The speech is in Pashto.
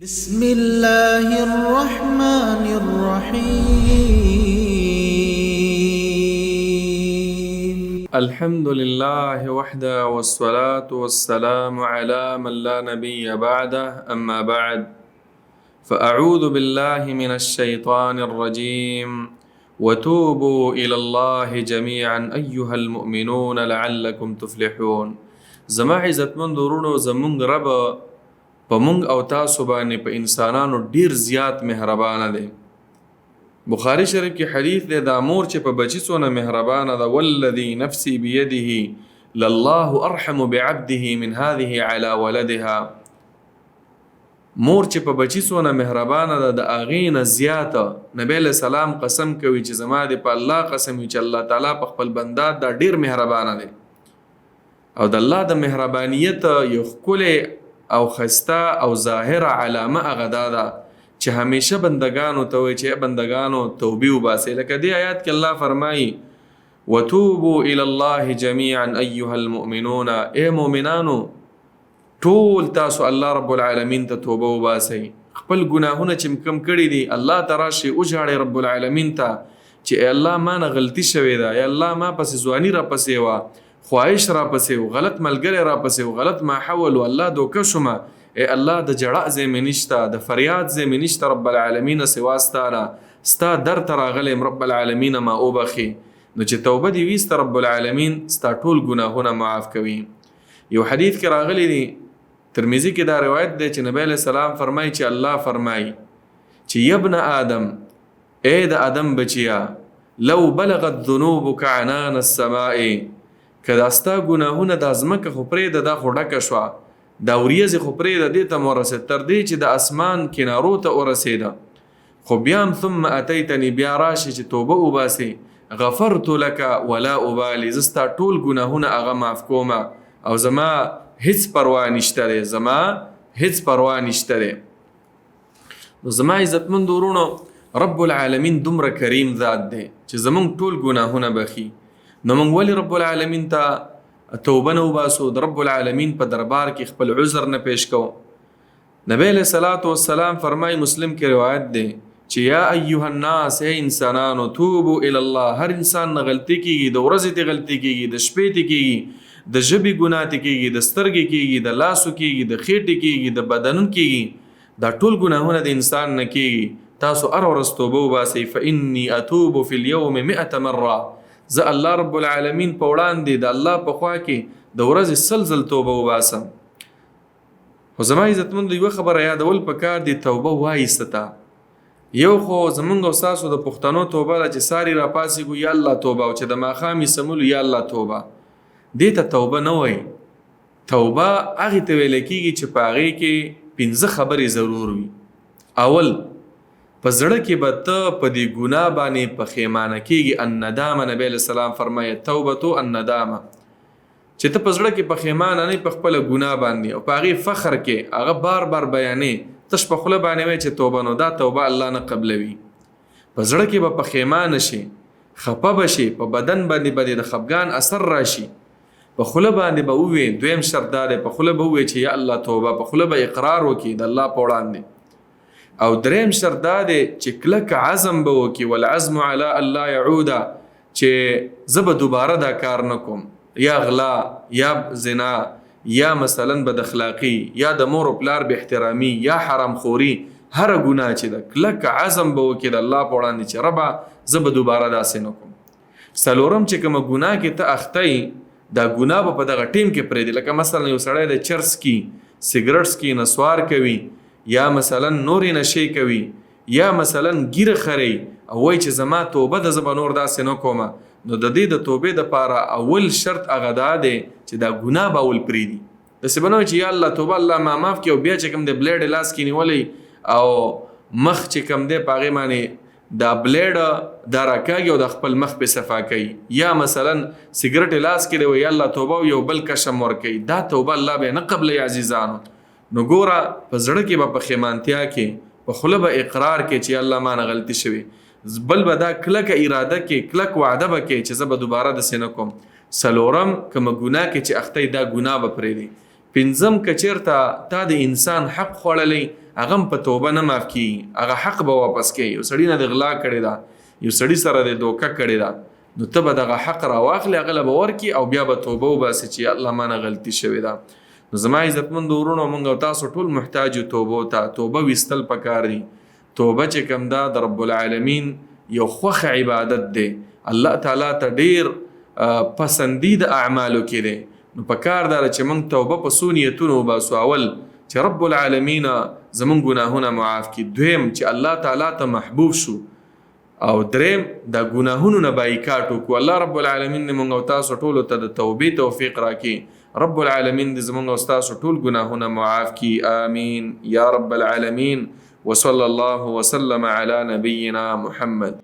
بسم الله الرحمن الرحيم الحمد لله وحده والصلاة والسلام على من لا نبي بعده أما بعد فأعوذ بالله من الشيطان الرجيم وتوبوا إلى الله جميعا أيها المؤمنون لعلكم تفلحون زما عزت من درونو زمونږ رب په مونږ او تاسو باندې په انسانانو ډیر زیات مهربانه دی. بخاری شریف کې حدیث دی دا مور چې په بچی څونه مهربانه ده والذي نفسي بيده لله ارحم بعبده من هذه على ولدها. مور چې په بچی څونه مهربانه ده د هغې نه زیاته نبی علیه السلام قسم کوي چې زما د په الله قسم وي چې الله تعالی په خپل بنده دا ډیر مهربانه دی او د الله د مهربانیت یو ښکلی او خسته او ظاهره علامه هغه دا ده چې همیشه بندگانو ته وایي چې بندگانو توبې وباسئ. لکه دې آیات کې الله فرمایي وتوبوا الى الله جميعا ایها المؤمنون، ای مؤمنانو ټول تاسو الله رب العالمین ته توبه وباسئ. خپل ګناهونه چې کم کړي دي الله ته راشئ وژاړئ رب العالمین ته چې ای الله ما نه غلطي شوې ده، ای الله ما پسې ځواني را پسې وه، خواهش را پسې و، غلط ملګری را پسې و، غلط ماحول و، الله دوکه شومه، ای الله د جړه ځای مې نشته، د فریاد ځای مې نشته رب العالمین سوا ستا نه، ستا در ته راغلی رب العالمین ما وبخي. نو چې توبه دې ویسته رب العالمین ستا ټول ګناهونه معاف کوي. یو حدیث کې راغلی دی ترمذی کې دا روایت دی چې نبی علیه السلام فرمایي چې الله فرمایي چې یبن آدم، ای د آدم بچیا، لو بلغت ذنوبک عنان السماء، که دا ستا ګناهونه د ځمکه خو پرېږده دا خو ډکه شوه، دا وریځې خو پرېږده دې ته م ورسېد تر دې چې د اسمان کنارو ته ورسېده، خو بیا هم ثم اتیتني بیا راشي چې توبه وباسې غفرت لك ولا ابالي، زه ستا ټول ګناهونه هغه معاف کومه او زما هیڅ پروا نشته دی، زما هیڅ پروا نشته دی. نو زما عزتمند ورونو رب العالمین دومره کریم ذات دی چې زمونږ ټول ګناهونه بخي. نو موږ ولې رب العالمین ته توبه نه وباسو، د رب العالمین په دربار کې خپل عذر نه پیش کوو؟ نبی علیہ الصلوۃ والسلام فرمای مسلم کې روایت دی چې یا ایها الناس، ای انسانانو توبو الی الله، هر انسان نه غلطي کیږي، د ورځې ته غلطي کیږي، د شپې ته کیږي، د ژبې ګناه ته کیږي، د سترګې کیږي، د لاسو کیږي، د خېټې کیږي، د بدن کیږي، دا ټول ګناهونه د انسان نه کیږي. تاسو هر ورځ توبه وباسئ فانی اتوب فی اليوم 100 مره، زه الله رب العالمین په وړاندې د الله په خوا کې د ورځې سلزل توبه وباسم. خو زما عزتمندو یوه خبره یادول پکار دي، توبه وایسته ته یو خو زمونږ او ستاسو د پښتنو توبه ده چې ساري راپاسېږو یا الله توبه، او چې د ماښامې سمولو یا الله توبه، دې ته توبه نه وایي. توبه هغې ته ویلی کېږي چې په هغې کې 5 خبرې ضرور وي. اول، په زړه کې به ته په دې ګناه باندې پښیمانه کېږي. الندامه، نبی علیه السلام فرمایي توبتو الندامه، چې ته په زړه کې پښیمانه نه په خپله ګناه باندې او په هغې فخر کې هغه بار بار بیانې، تش په خوله باندې وایي چې توبه، نو دا توبه الله نه قبلوي. په زړه کې به پښیمانه شي، خفه به شي، په بدن باندې به د خفګان اثر راشي، په خوله باندې به ووایي. دویم شرط دا دی په خوله به ووایي چې یا الله توبه، په خوله به اقرار وکړي د الله په وړاندې. او دریم شرط دا دی چې کلک عزم به وکړي، والعزم علی الله یعوده، چې زه به دوباره دا کار نه کوم، یا غلا یا زنا یا مثلا بد اخلاقی یا د مور و پلار به احترامی یا حرام خوري، هر ګناه چې ده کلک عزم به وکړي د الله په وړاندې چې ربه زه به دوباره داسې نه کوم. څلورم چې کومه ګناه کې ته اخته یې دا ګناه به په دغه ټیم کې پرېږدي. لکه مثلا یو سړی د چرس کی، سګرټس کی، نسوار کوي، یا مثلا نورې نشې کوي، یا مثلا ګیره خري او وایي چې زما توبه ده زه به نور داسې نه کومه، نو د دې د توبې دپاره اول شرط هغه دا دی چې دا ګناه به اول پرېږدي. داسې به نه وایي چې یا الله توبه الله ما معاف کړي او بیا چې کوم دی بلیډ لاس کې نیولی او مخ چې کوم دی په هغې باندې دا بلیډ دا راکاږي او د خپل مخ پې صفا کوي، یا مثلا سګرټ لاس کې دی وایي الله توبه او یو بل کشم ورکوي، دا توبه الله به نه قبلوي عزیزانو. نو ګوره په زړه کې به پښیمانتیا کې، په خوله به اقرار کې چې الله ما نه غلطي شوې، بل به دا کلکه اراده کې، کلک وعده به کې چې زه به دوباره داسې نه کوم. څلورم کومه ګناه کې چې اخته دا ګناه به پرېږدي. پنځم که چېرته تا د انسان حق خوړلی هغه هم په توبه نه معاف کیږي، هغه حق به واپس کوي. یو سړي نه د غلا کړې ده، یو سړي سره د دوکه کړې ده، نو ته به دغه حق راواخلې، هغه له به ورکړي او بیا به توبه وباسي چې الله ما نه غلطي شوې ده. نو زما عزتمندو ورونو، موږ او تاسو ټول محتاج یو توبو ته. توبه ویستل پکار دي. توبه چې کوم ده د رب العالمین یو خوښ عبادت دی، الله تعالی ته ډیر پسندیده اعمالو کې دی. نو پکار ده چې موږ توبه په څو نیتونو وباسو. اول چې رب العالمین زموږ ګناهونه معاف کړي، دویم چې الله تعالی ته محبوب شو، او دریم د ګناهونو نه بایکاټ وکړو. الله رب العالمین دې موږ او تاسو ټولو ته د توبې توفیق راکړي. رب العالمین دې زموږ او تاسو ټول ګناهونه معاف کړي. آمین یا رب العالمین. وصلی الله وسلم علی نبینا محمد.